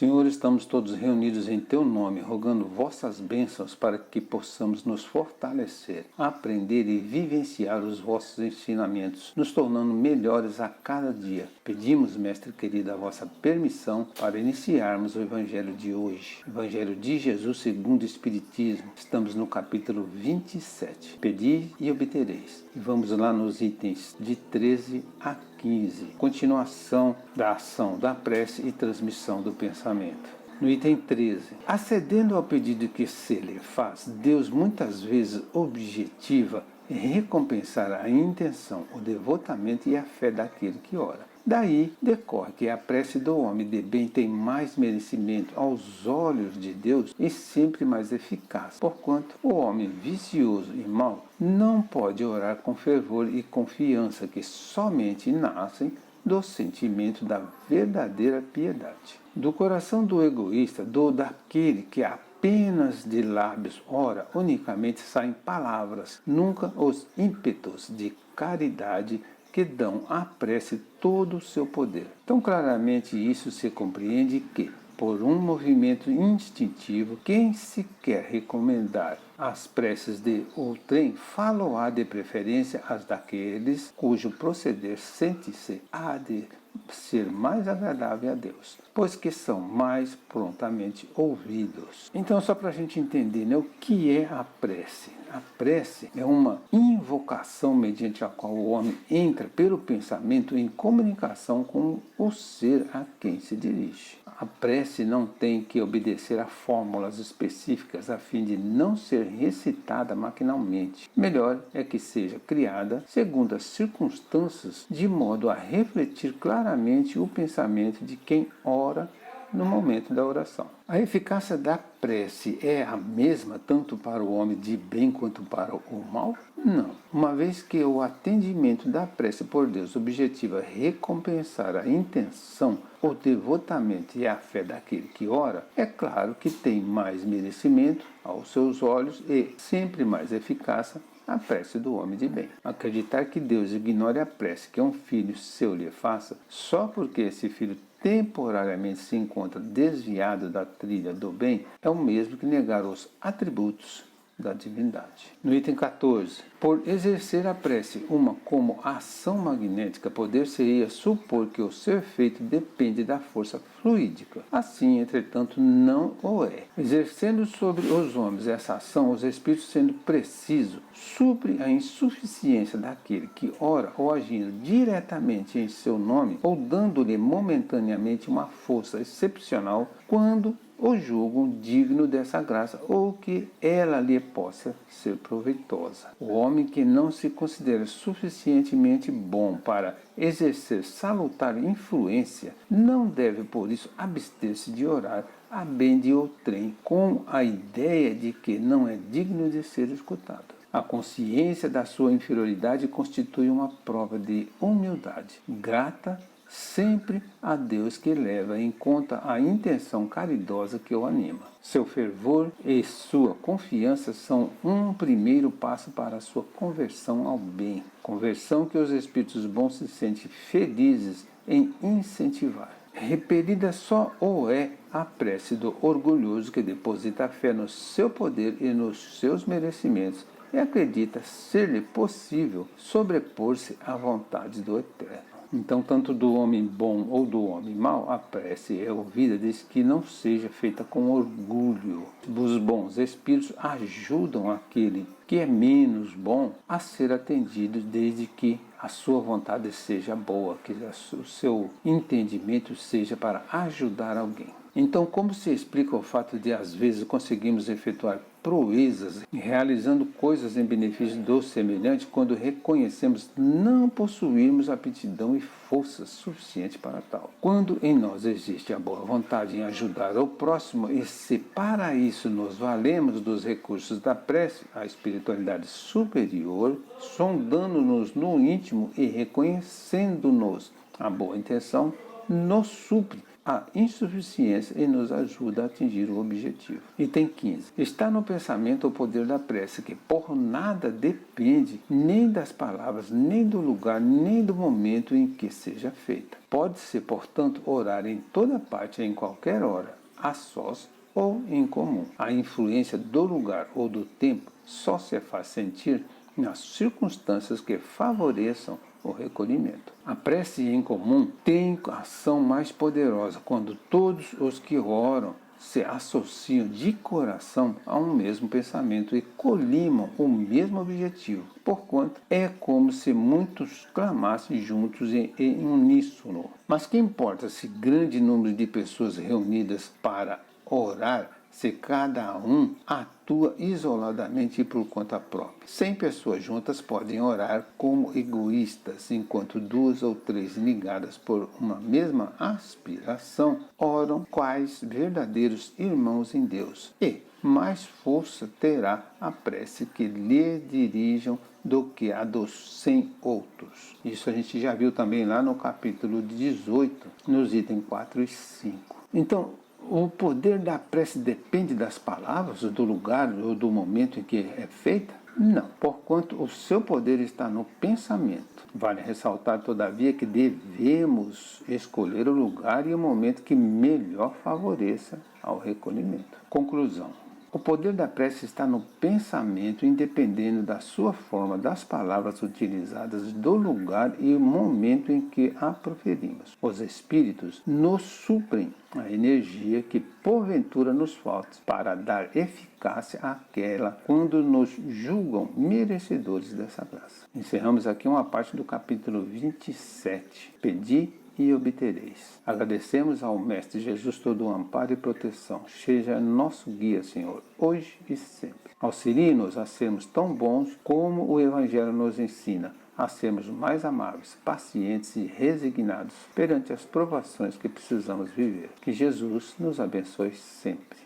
Senhor, estamos todos reunidos em Teu nome, rogando vossas bênçãos para que possamos nos fortalecer, aprender e vivenciar os vossos ensinamentos, nos tornando melhores a cada dia. Pedimos, Mestre querido, a vossa permissão para iniciarmos o Evangelho de hoje. Evangelho de Jesus segundo o Espiritismo. Estamos no capítulo 27. Pedi e obtereis. E vamos lá nos itens de 13 a 15. Continuação da ação da prece e transmissão do pensamento. No item 13, acedendo ao pedido que se lhe faz, Deus muitas vezes objetiva recompensar a intenção, o devotamento e a fé daquele que ora. Daí decorre que a prece do homem de bem tem mais merecimento aos olhos de Deus e sempre mais eficaz, porquanto o homem vicioso e mau não pode orar com fervor e confiança que somente nascem do sentimento da verdadeira piedade. Do coração do egoísta, daquele que apenas de lábios ora, unicamente saem palavras, nunca os ímpetos de caridade que dão à prece todo o seu poder. Tão claramente isso se compreende que, por um movimento instintivo, quem se quer recomendar as preces de outrem, faloá de preferência as daqueles cujo proceder sente-se há de ser mais agradável a Deus, pois que são mais prontamente ouvidos. Então, só para a gente entender, né, o que é a prece? A prece é uma invocação mediante a qual o homem entra pelo pensamento em comunicação com o ser a quem se dirige. A prece não tem que obedecer a fórmulas específicas a fim de não ser recitada maquinalmente. Melhor é que seja criada segundo as circunstâncias, de modo a refletir claramente o pensamento de quem ora no momento da oração. A eficácia da prece é a mesma tanto para o homem de bem quanto para o mal? Não. Uma vez que o atendimento da prece por Deus objetiva recompensar a intenção, o devotamento e a fé daquele que ora, é claro que tem mais merecimento aos seus olhos e sempre mais eficácia a prece do homem de bem. Acreditar que Deus ignore a prece que um filho seu lhe faça, só porque esse filho temporariamente se encontra desviado da trilha do bem, é o mesmo que negar os atributos da divindade. No item 14, por exercer a prece uma como ação magnética, poder-se-ia supor que o ser feito depende da força fluídica. Assim, entretanto, não o é. Exercendo sobre os homens essa ação, os espíritos, sendo preciso, supre a insuficiência daquele que ora ou agindo diretamente em seu nome, ou dando-lhe momentaneamente uma força excepcional, quando o julgam digno dessa graça, ou que ela lhe possa ser proveitosa. O homem que não se considera suficientemente bom para exercer salutar influência, não deve por isso abster-se de orar a bem de outrem, com a ideia de que não é digno de ser escutado. A consciência da sua inferioridade constitui uma prova de humildade, grata sempre a Deus, que leva em conta a intenção caridosa que o anima. Seu fervor e sua confiança são um primeiro passo para a sua conversão ao bem, conversão que os espíritos bons se sentem felizes em incentivar. Repelida só ou é a prece do orgulhoso que deposita a fé no seu poder e nos seus merecimentos e acredita ser-lhe possível sobrepor-se à vontade do Eterno. Então, tanto do homem bom ou do homem mau, a prece é ouvida desde que não seja feita com orgulho. Os bons espíritos ajudam aquele que é menos bom a ser atendido, desde que a sua vontade seja boa, que o seu entendimento seja para ajudar alguém. Então, como se explica o fato de às vezes conseguimos efetuar proezas, realizando coisas em benefício do semelhante, quando reconhecemos não possuirmos aptidão e força suficiente para tal? Quando em nós existe a boa vontade em ajudar ao próximo, e se para isso nos valemos dos recursos da prece, a espiritualidade superior, sondando-nos no íntimo e reconhecendo-nos a boa intenção, nos supre a insuficiência e nos ajuda a atingir o objetivo. Item 15. Está no pensamento o poder da prece, que por nada depende nem das palavras, nem do lugar, nem do momento em que seja feita. Pode-se, portanto, orar em toda parte, em qualquer hora, a sós ou em comum. A influência do lugar ou do tempo só se faz sentir nas circunstâncias que favoreçam o recolhimento. A prece em comum tem ação mais poderosa quando todos os que oram se associam de coração a um mesmo pensamento e colimam o mesmo objetivo, porquanto é como se muitos clamassem juntos em uníssono. Mas que importa se grande número de pessoas reunidas para orar, se cada um atua isoladamente e por conta própria? 100 pessoas juntas podem orar como egoístas, enquanto 2 ou 3 ligadas por uma mesma aspiração oram quais verdadeiros irmãos em Deus. E mais força terá a prece que lhe dirijam do que a dos 100 outros. Isso a gente já viu também lá no capítulo 18, nos itens 4 e 5. Então, o poder da prece depende das palavras, do lugar ou do momento em que é feita? Não, porquanto o seu poder está no pensamento. Vale ressaltar, todavia, que devemos escolher o lugar e o momento que melhor favoreça ao recolhimento. Conclusão. O poder da prece está no pensamento, independendo da sua forma, das palavras utilizadas, do lugar e o momento em que a proferimos. Os Espíritos nos suprem a energia que porventura nos falta para dar eficácia àquela quando nos julgam merecedores dessa graça. Encerramos aqui uma parte do capítulo 27. Pedi e obtereis. Agradecemos ao Mestre Jesus todo o amparo e proteção. Seja nosso guia, Senhor, hoje e sempre. Auxilie-nos a sermos tão bons como o Evangelho nos ensina, a sermos mais amáveis, pacientes e resignados perante as provações que precisamos viver. Que Jesus nos abençoe sempre.